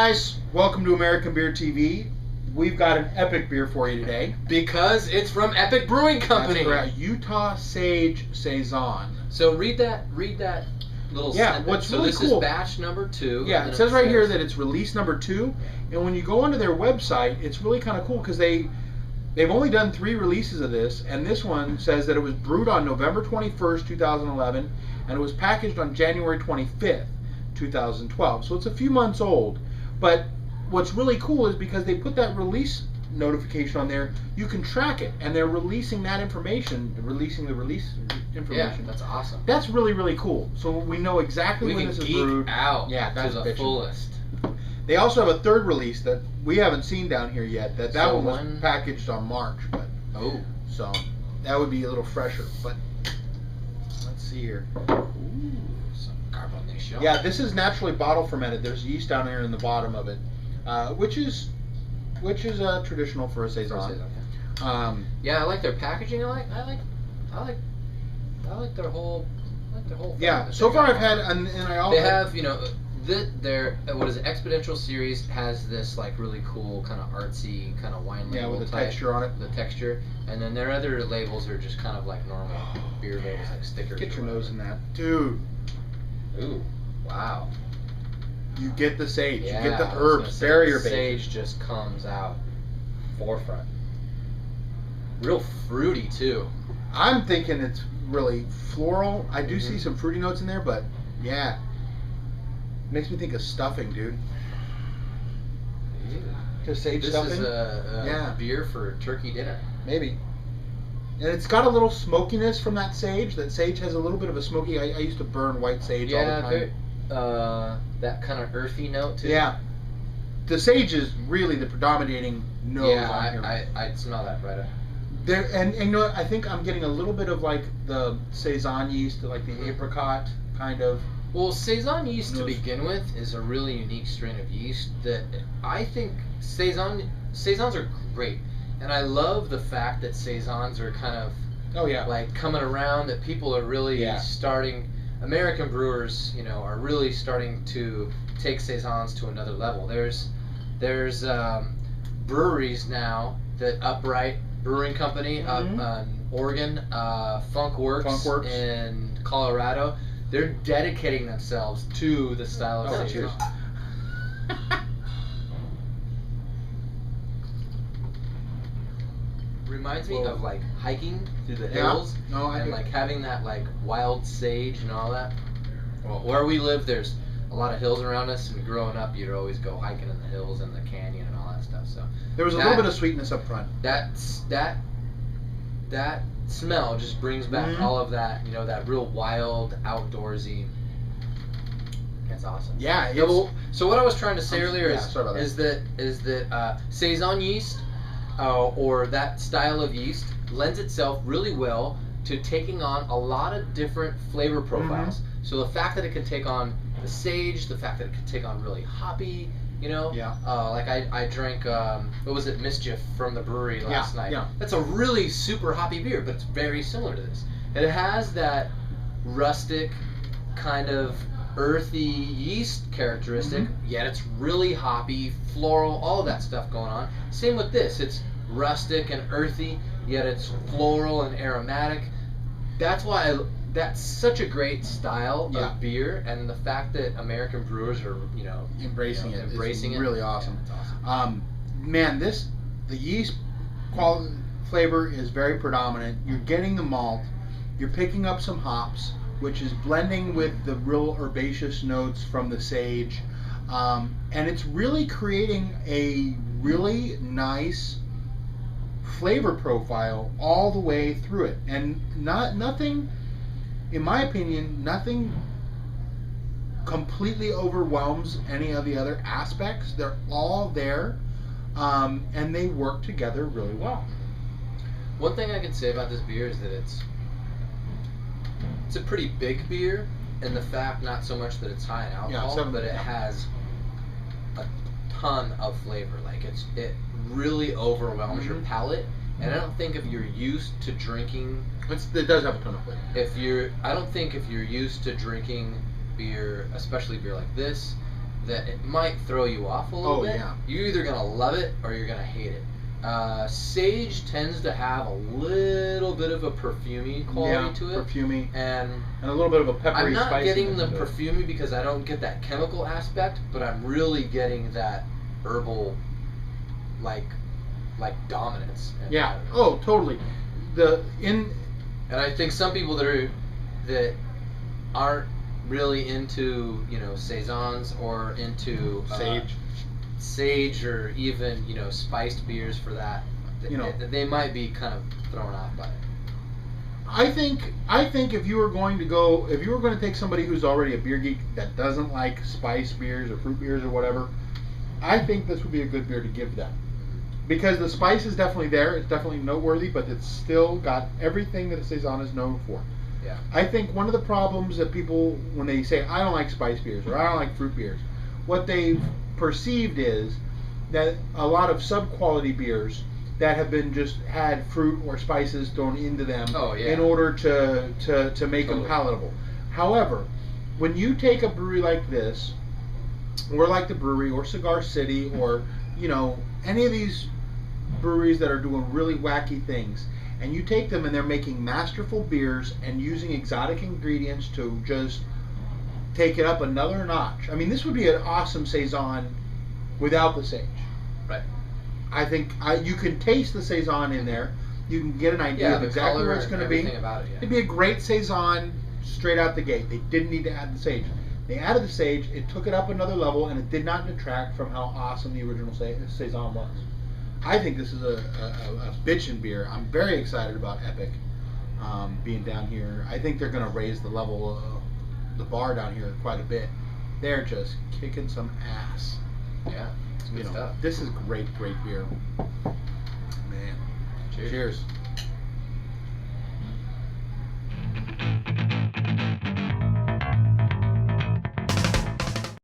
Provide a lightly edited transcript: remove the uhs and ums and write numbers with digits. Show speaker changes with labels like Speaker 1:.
Speaker 1: guys, welcome to American Beer TV. We've got an epic beer for you today.
Speaker 2: Because it's from Epic Brewing Company.
Speaker 1: That's correct. Utah Sage Saison.
Speaker 2: So read that little sentence.
Speaker 1: What's
Speaker 2: so
Speaker 1: really
Speaker 2: this
Speaker 1: cool,
Speaker 2: is batch number 2.
Speaker 1: Yeah, it says right here that it's release number 2. And when you go onto their website, it's really kind of cool because they've only done 3 releases of this, and this one says that it was brewed on November 21st, 2011, and it was packaged on January 25th, 2012. So it's a few months old. But what's really cool is because they put that release notification on there, you can track it, and they're releasing that information, releasing the release information.
Speaker 2: Yeah, that's awesome.
Speaker 1: That's really, really cool. So we know exactly when this is brewed.
Speaker 2: We can geek out
Speaker 1: that's
Speaker 2: to the fullest.
Speaker 1: They also have a third release that we haven't seen down here yet. That one was packaged on March, but so that would be a little fresher. But let's see here.
Speaker 2: Ooh, some carbonation.
Speaker 1: Yeah, this is naturally bottle fermented. There's yeast down there in the bottom of it, which is traditional for a saison.
Speaker 2: Yeah, I like their packaging. I like their whole.
Speaker 1: Yeah, so far I've had, and I also
Speaker 2: they have their what is it? Exponential series has this like really cool kind of artsy kind of wine label
Speaker 1: with the
Speaker 2: type,
Speaker 1: texture on it.
Speaker 2: The texture, and then their other labels are just kind of like normal beer labels, like stickers.
Speaker 1: Get your nose in that, dude.
Speaker 2: Ooh, wow.
Speaker 1: You get the sage.
Speaker 2: Yeah,
Speaker 1: you get the herbs, barrier base.
Speaker 2: Sage just comes out forefront. Real fruity too.
Speaker 1: I'm thinking it's really floral. I do see some fruity notes in there, but yeah. Makes me think of stuffing, dude. Just sage stuffing.
Speaker 2: This is a beer for turkey dinner.
Speaker 1: Maybe. And it's got a little smokiness from that sage. That sage has a little bit of a smoky. I used to burn white sage all the time.
Speaker 2: That kind of earthy note too.
Speaker 1: Yeah. The sage is really the predominating note on here.
Speaker 2: I smell that right up.
Speaker 1: There, and you know what? I think I'm getting a little bit of like the saison yeast, like the apricot kind of.
Speaker 2: Well, saison yeast to begin with is a really unique strain of yeast that I think saisons are great, and I love the fact that saisons are kind of like coming around. That people are really starting. American brewers, are really starting to take saisons to another level. There's breweries now that Upright Brewing Company up in Oregon, Funk Works in Colorado. They're dedicating themselves to the style of saison. Reminds me of like hiking through the hills and like having that like wild sage and all that. Well, where we live, there's a lot of hills around us, and growing up, you'd always go hiking in the hills and the canyon and all that stuff. So
Speaker 1: there was a little bit of sweetness up front.
Speaker 2: That smell just brings back all of that, that real wild, outdoorsy. That's awesome.
Speaker 1: Yeah.
Speaker 2: So what I was trying to say earlier is that saison yeast or that style of yeast lends itself really well to taking on a lot of different flavor profiles. So the fact that it can take on the sage, the fact that it can take on really hoppy. Like I drank, what was it, Mischief from the brewery last night. Yeah. That's a really super hoppy beer, but it's very similar to this. And it has that rustic, kind of earthy yeast characteristic, yet it's really hoppy, floral, all of that stuff going on. Same with this. It's rustic and earthy, yet it's floral and aromatic. That's why that's such a great style of beer, and the fact that American brewers are, embracing it is
Speaker 1: really awesome.
Speaker 2: Yeah, it's awesome.
Speaker 1: Man, the yeast quality flavor is very predominant. You're getting the malt, you're picking up some hops, which is blending with the real herbaceous notes from the sage, and it's really creating a really nice flavor profile all the way through it, and nothing. In my opinion, nothing completely overwhelms any of the other aspects. They're all there, and they work together really well.
Speaker 2: One thing I can say about this beer is that it's a pretty big beer, in the fact not so much that it's high in alcohol, but it has a ton of flavor. Like it really overwhelms your palate. And I don't think if you're used to drinking,
Speaker 1: it does have a ton of flavor.
Speaker 2: I don't think if you're used to drinking beer, especially beer like this, that it might throw you off a little bit.
Speaker 1: Yeah.
Speaker 2: You're either gonna love it or you're gonna hate it. Sage tends to have a little bit of a perfumey quality to it.
Speaker 1: Perfumey.
Speaker 2: And
Speaker 1: a little bit of a peppery spice.
Speaker 2: I'm not getting the perfumey because I don't get that chemical aspect, but I'm really getting that herbal, like dominance.
Speaker 1: Yeah. Oh, totally. And
Speaker 2: I think some people that aren't really into saisons or into sage or even spiced beers for that, they might be kind of thrown off by it.
Speaker 1: I think if you were going to take somebody who's already a beer geek that doesn't like spice beers or fruit beers or whatever, I think this would be a good beer to give them. Because the spice is definitely there, it's definitely noteworthy, but it's still got everything that a saison is known for.
Speaker 2: Yeah.
Speaker 1: I think one of the problems that people, when they say, I don't like spice beers or I don't like fruit beers, what they've perceived is that a lot of sub-quality beers that have been just had fruit or spices thrown into them in order to make them palatable. However, when you take a brewery like this, or like the Brewery, or Cigar City, or any of these breweries that are doing really wacky things, and you take them and they're making masterful beers and using exotic ingredients to just take it up another notch. I mean, this would be an awesome saison without the sage.
Speaker 2: Right.
Speaker 1: I think you can taste the saison in there. You can get an idea of exactly where it's going to be.
Speaker 2: About it,
Speaker 1: It'd be a great saison straight out the gate. They didn't need to add the sage. They added the sage. It took it up another level, and it did not detract from how awesome the original saison was. I think this is a bitchin' beer. I'm very excited about Epic being down here. I think they're going to raise the level of the bar down here quite a bit. They're just kicking some ass.
Speaker 2: Yeah, it's good stuff.
Speaker 1: This is great beer. Man.
Speaker 2: Cheers.